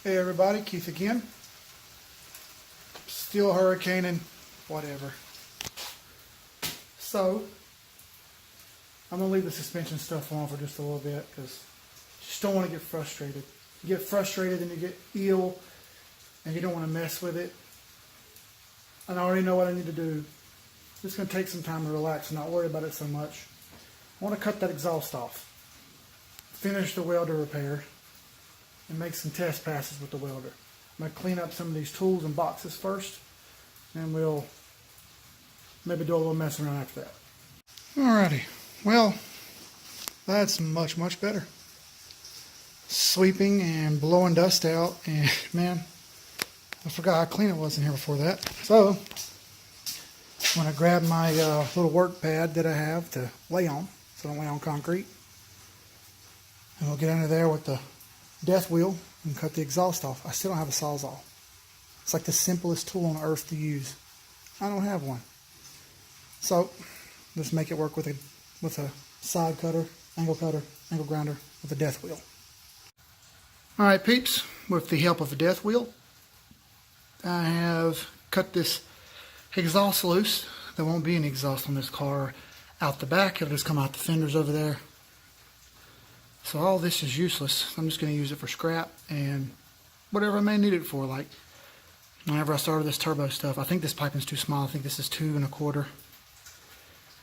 Hey everybody, Keith again. Still hurricaning, whatever. So, I'm going to leave the suspension stuff on for just a little bit because you just don't want to get frustrated. You get frustrated and you get ill and you don't want to mess with it. And I already know what I need to do. Just going to take some time to relax and not worry about it so much. I want to cut that exhaust off, finish the welder repair, and make some test passes with the welder. I'm going to clean up some of these tools and boxes first, and we'll maybe do a little messing around after that. Alrighty, well, that's much, much better. Sweeping and blowing dust out, and man, I forgot how clean it was in here before that. So, I'm going to grab my little work pad that I have to lay on, so I don't lay on concrete. And we'll get under there with the death wheel and cut the exhaust off. I still don't have a Sawzall. It's like the simplest tool on earth to use. I don't have one. So, let's make it work with a side cutter, angle grinder, with a death wheel. Alright peeps, with the help of a death wheel, I have cut this exhaust loose. There won't be any exhaust on this car out the back. It'll just come out the fenders over there. So all this is useless. I'm just going to use it for scrap and whatever I may need it for. Like whenever I started this turbo stuff, I think this piping's too small. I think this is 2 1/4.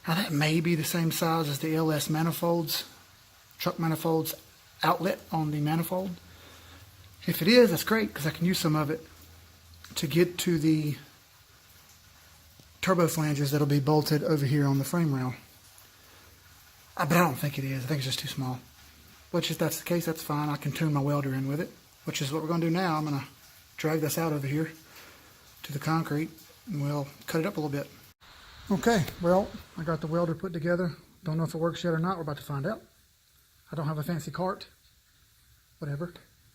Now that may be the same size as the LS manifolds, truck manifolds outlet on the manifold. If it is, that's great because I can use some of it to get to the turbo flanges that'll be bolted over here on the frame rail. But I don't think it is. I think it's just too small. Which if that's the case, that's fine. I can tune my welder in with it, which is what we're going to do now. I'm going to drag this out over here to the concrete and we'll cut it up a little bit. Okay, well, I got the welder put together. Don't know if it works yet or not. We're about to find out. I don't have a fancy cart. Whatever.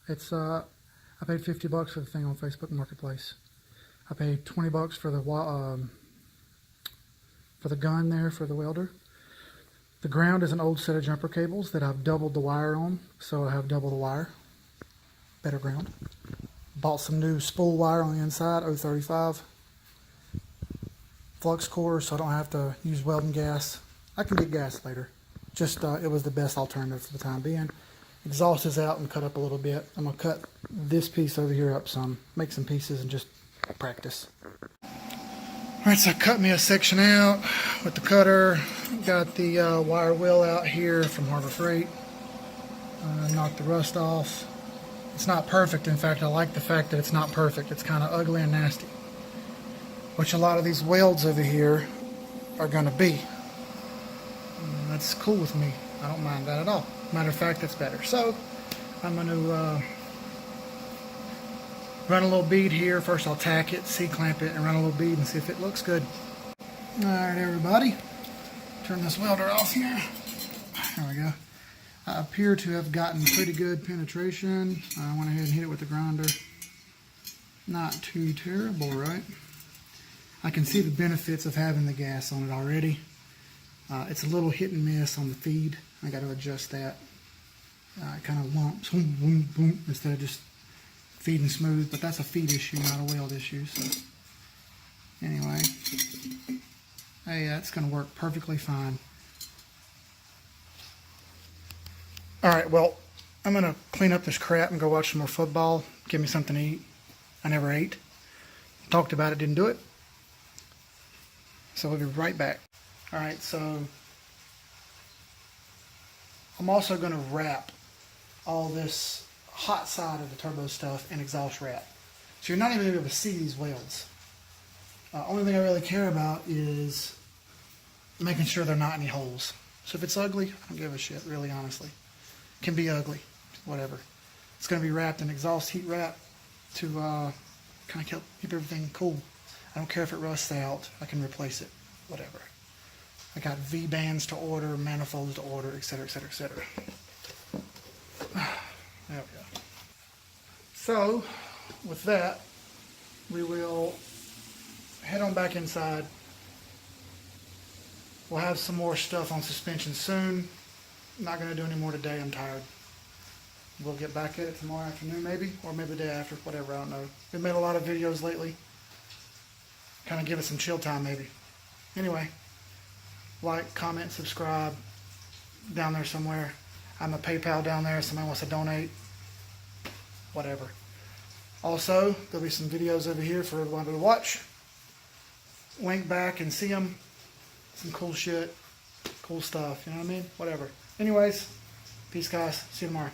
It's I paid $50 for the thing on Facebook Marketplace. I paid $20 for the gun there for the welder. The ground is an old set of jumper cables that I've doubled the wire on, so I have double the wire. Better ground. Bought some new spool wire on the inside, 035. Flux core, so I don't have to use welding gas. I can get gas later. Just it was the best alternative for the time being. Exhaust is out and cut up a little bit. I'm going to cut this piece over here up some, make some pieces and just practice. Alright, so I cut me a section out with the cutter. Got the wire wheel out here from Harbor Freight. Knocked the rust off. It's not perfect. In fact, I like the fact that it's not perfect. It's kind of ugly and nasty, which a lot of these welds over here are going to be. And that's cool with me. I don't mind that at all. Matter of fact, that's better. So I'm going to run a little bead here. First I'll tack it, C-clamp it, and run a little bead and see if it looks good. Alright everybody, turn this welder off here. There we go. I appear to have gotten pretty good penetration. I went ahead and hit it with the grinder. Not too terrible, right? I can see the benefits of having the gas on it already. It's a little hit and miss on the feed. I got to adjust that. It kind of lumps, boom, boom, boom, instead of just feeding smooth, but that's a feed issue, not a weld issue. So anyway, hey, that's going to work perfectly fine. Alright, well, I'm going to clean up this crap and go watch some more football. Give me something to eat. I never ate. Talked about it, didn't do it. So we'll be right back. Alright, so I'm also going to wrap all this hot side of the turbo stuff in exhaust wrap. So you're not even able to see these welds. Only thing I really care about is making sure there are not any holes. So if it's ugly, I don't give a shit, really, honestly. It can be ugly, whatever. It's going to be wrapped in exhaust heat wrap to kind of keep everything cool. I don't care if it rusts out. I can replace it, whatever. I got V-bands to order, manifolds to order, etc., etc., etc. There we go. So, with that, we will head on back inside. We'll have some more stuff on suspension soon. I'm not going to do any more today. I'm tired. we'll get back at it tomorrow afternoon maybe, or maybe the day after, whatever, I don't know. We've made a lot of videos lately. Kind of give it some chill time maybe. Anyway, like, comment, subscribe down there somewhere. I'm a PayPal down there if somebody wants to donate. Whatever. Also, there'll be some videos over here for everyone to watch. Link back and see them. Some cool shit. Cool stuff. You know what I mean? Whatever. Anyways, peace guys. See you tomorrow.